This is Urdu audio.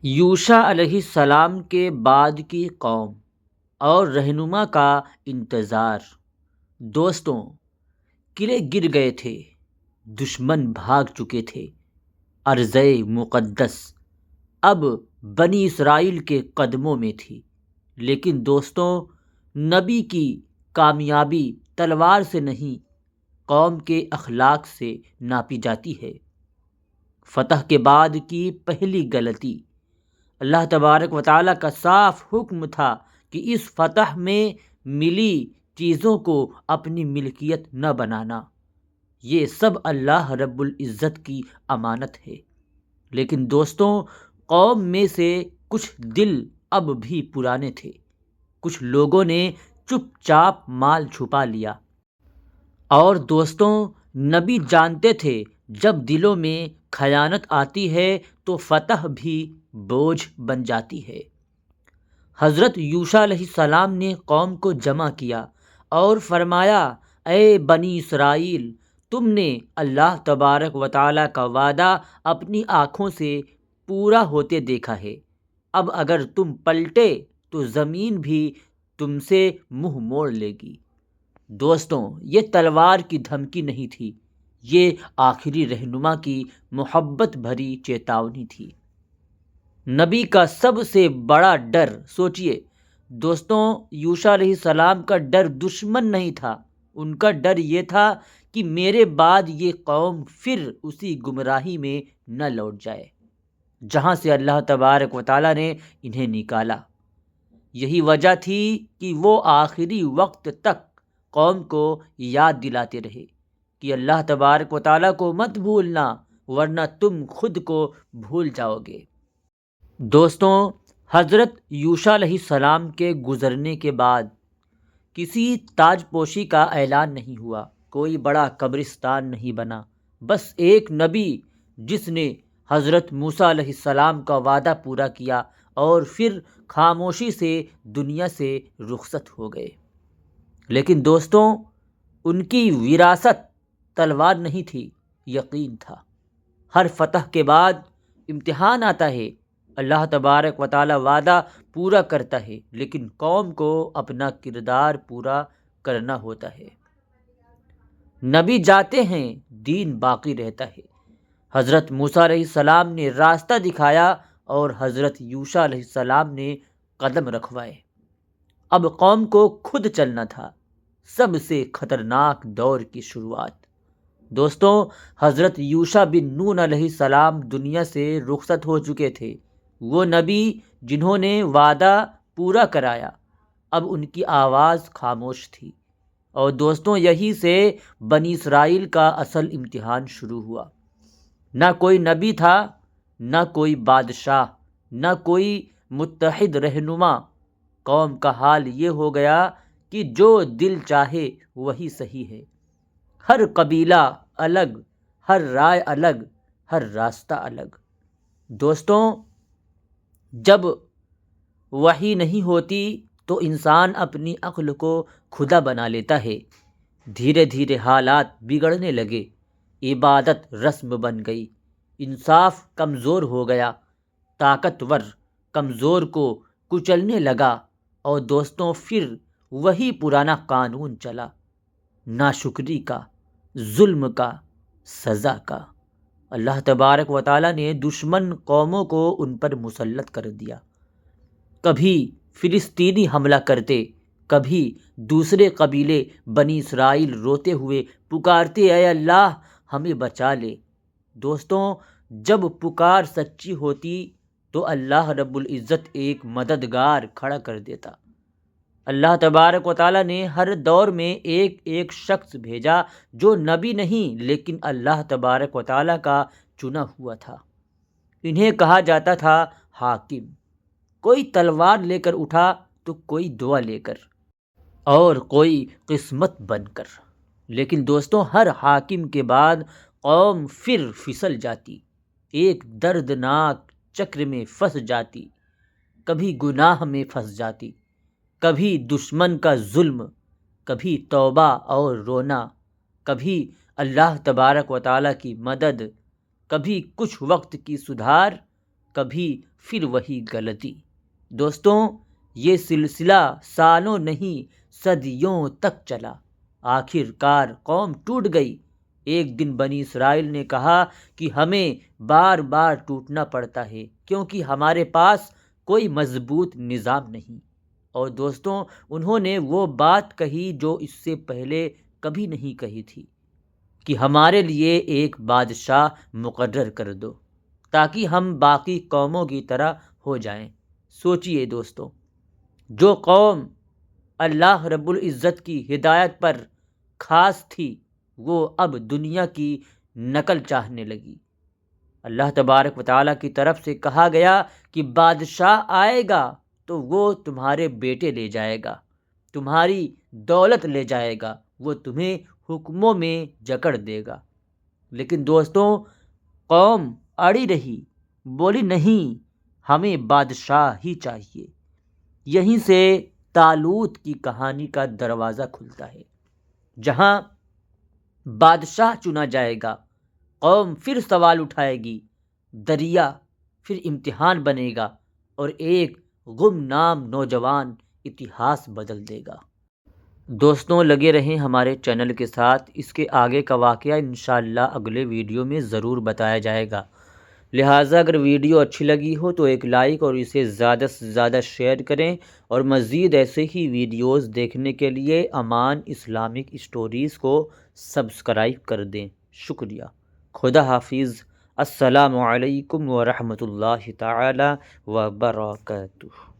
یوشع علیہ السلام کے بعد کی قوم اور رہنما کا انتظار۔ دوستوں، قلعے گر گئے تھے، دشمن بھاگ چکے تھے، ارض مقدس اب بنی اسرائیل کے قدموں میں تھی۔ لیکن دوستوں، نبی کی کامیابی تلوار سے نہیں، قوم کے اخلاق سے ناپی جاتی ہے۔ فتح کے بعد کی پہلی غلطی، اللہ تبارک و تعالیٰ کا صاف حکم تھا کہ اس فتح میں ملی چیزوں کو اپنی ملکیت نہ بنانا، یہ سب اللہ رب العزت کی امانت ہے۔ لیکن دوستوں، قوم میں سے کچھ دل اب بھی پرانے تھے، کچھ لوگوں نے چپ چاپ مال چھپا لیا۔ اور دوستوں، نبی جانتے تھے جب دلوں میں خیانت آتی ہے تو فتح بھی بوجھ بن جاتی ہے۔ حضرت یوشع علیہ السلام نے قوم کو جمع کیا اور فرمایا، اے بنی اسرائیل، تم نے اللہ تبارک و تعالیٰ کا وعدہ اپنی آنکھوں سے پورا ہوتے دیکھا ہے۔ اب اگر تم پلٹے تو زمین بھی تم سے منہ موڑ لے گی۔ دوستوں، یہ تلوار کی دھمکی نہیں تھی، یہ آخری رہنما کی محبت بھری چیتاونی تھی۔ نبی کا سب سے بڑا ڈر، سوچئے دوستوں، یوشع علیہ السلام کا ڈر دشمن نہیں تھا، ان کا ڈر یہ تھا کہ میرے بعد یہ قوم پھر اسی گمراہی میں نہ لوٹ جائے جہاں سے اللہ تبارک و تعالیٰ نے انہیں نکالا۔ یہی وجہ تھی کہ وہ آخری وقت تک قوم کو یاد دلاتے رہے کہ اللہ تبارک و تعالیٰ کو مت بھولنا، ورنہ تم خود کو بھول جاؤ گے۔ دوستوں، حضرت یوشع علیہ السلام کے گزرنے کے بعد کسی تاج پوشی کا اعلان نہیں ہوا، کوئی بڑا قبرستان نہیں بنا، بس ایک نبی جس نے حضرت موسیٰ علیہ السلام کا وعدہ پورا کیا اور پھر خاموشی سے دنیا سے رخصت ہو گئے۔ لیکن دوستوں، ان کی وراثت تلوار نہیں تھی، یقین تھا۔ ہر فتح کے بعد امتحان آتا ہے، اللہ تبارک و تعالیٰ وعدہ پورا کرتا ہے، لیکن قوم کو اپنا کردار پورا کرنا ہوتا ہے۔ نبی جاتے ہیں، دین باقی رہتا ہے۔ حضرت موسیٰ علیہ السلام نے راستہ دکھایا اور حضرت یوشع علیہ السلام نے قدم رکھوائے۔ اب قوم کو خود چلنا تھا، سب سے خطرناک دور کی شروعات۔ دوستوں، حضرت یوشع بن نون علیہ السلام دنیا سے رخصت ہو چکے تھے، وہ نبی جنہوں نے وعدہ پورا کرایا، اب ان کی آواز خاموش تھی۔ اور دوستوں، یہی سے بنی اسرائیل کا اصل امتحان شروع ہوا۔ نہ کوئی نبی تھا، نہ کوئی بادشاہ، نہ کوئی متحد رہنما۔ قوم کا حال یہ ہو گیا کہ جو دل چاہے وہی صحیح ہے۔ ہر قبیلہ الگ، ہر رائے الگ، ہر راستہ الگ۔ دوستوں، جب وحی نہیں ہوتی تو انسان اپنی عقل کو خدا بنا لیتا ہے۔ دھیرے دھیرے حالات بگڑنے لگے، عبادت رسم بن گئی، انصاف کمزور ہو گیا، طاقتور کمزور کو کچلنے لگا، اور دوستوں پھر وہی پرانا قانون چلا، ناشکری کا، ظلم کا، سزا کا۔ اللہ تبارک و تعالیٰ نے دشمن قوموں کو ان پر مسلط کر دیا۔ کبھی فلسطینی حملہ کرتے، کبھی دوسرے قبیلے بنی اسرائیل روتے ہوئے پکارتے، اے اللہ ہمیں بچا لے۔ دوستوں، جب پکار سچی ہوتی تو اللہ رب العزت ایک مددگار کھڑا کر دیتا۔ اللہ تبارک و تعالیٰ نے ہر دور میں ایک ایک شخص بھیجا جو نبی نہیں لیکن اللہ تبارک و تعالیٰ کا چنا ہوا تھا۔ انہیں کہا جاتا تھا حاکم۔ کوئی تلوار لے کر اٹھا تو کوئی دعا لے کر، اور کوئی قسمت بن کر۔ لیکن دوستوں، ہر حاکم کے بعد قوم پھر پھسل جاتی، ایک دردناک چکر میں پھنس جاتی، کبھی گناہ میں پھنس جاتی، کبھی دشمن کا ظلم، کبھی توبہ اور رونا، کبھی اللہ تبارک و تعالیٰ کی مدد، کبھی کچھ وقت کی سدھار، کبھی پھر وہی غلطی۔ دوستوں، یہ سلسلہ سالوں نہیں صدیوں تک چلا۔ آخر کار قوم ٹوٹ گئی۔ ایک دن بنی اسرائیل نے کہا کہ ہمیں بار بار ٹوٹنا پڑتا ہے کیونکہ ہمارے پاس کوئی مضبوط نظام نہیں۔ اور دوستوں، انہوں نے وہ بات کہی جو اس سے پہلے کبھی نہیں کہی تھی کہ ہمارے لیے ایک بادشاہ مقرر کر دو تاکہ ہم باقی قوموں کی طرح ہو جائیں۔ سوچئے دوستوں، جو قوم اللہ رب العزت کی ہدایت پر خاص تھی وہ اب دنیا کی نقل چاہنے لگی۔ اللہ تبارک و تعالیٰ کی طرف سے کہا گیا کہ بادشاہ آئے گا تو وہ تمہارے بیٹے لے جائے گا، تمہاری دولت لے جائے گا، وہ تمہیں حکموں میں جکڑ دے گا۔ لیکن دوستوں، قوم اڑی رہی، بولی نہیں، ہمیں بادشاہ ہی چاہیے۔ یہیں سے طالوت کی کہانی کا دروازہ کھلتا ہے۔ جہاں بادشاہ چنا جائے گا، قوم پھر سوال اٹھائے گی، دریا پھر امتحان بنے گا، اور ایک گمنام نوجوان اتہاس بدل دے گا۔ دوستوں، لگے رہیں ہمارے چینل کے ساتھ، اس کے آگے کا واقعہ انشاءاللہ اگلے ویڈیو میں ضرور بتایا جائے گا۔ لہٰذا اگر ویڈیو اچھی لگی ہو تو ایک لائک اور اسے زیادہ سے زیادہ شیئر کریں، اور مزید ایسے ہی ویڈیوز دیکھنے کے لیے امان اسلامک اسٹوریز کو سبسکرائب کر دیں۔ شکریہ۔ خدا حافظ۔ السلام علیکم ورحمۃ اللہ تعالی وبرکاتہ۔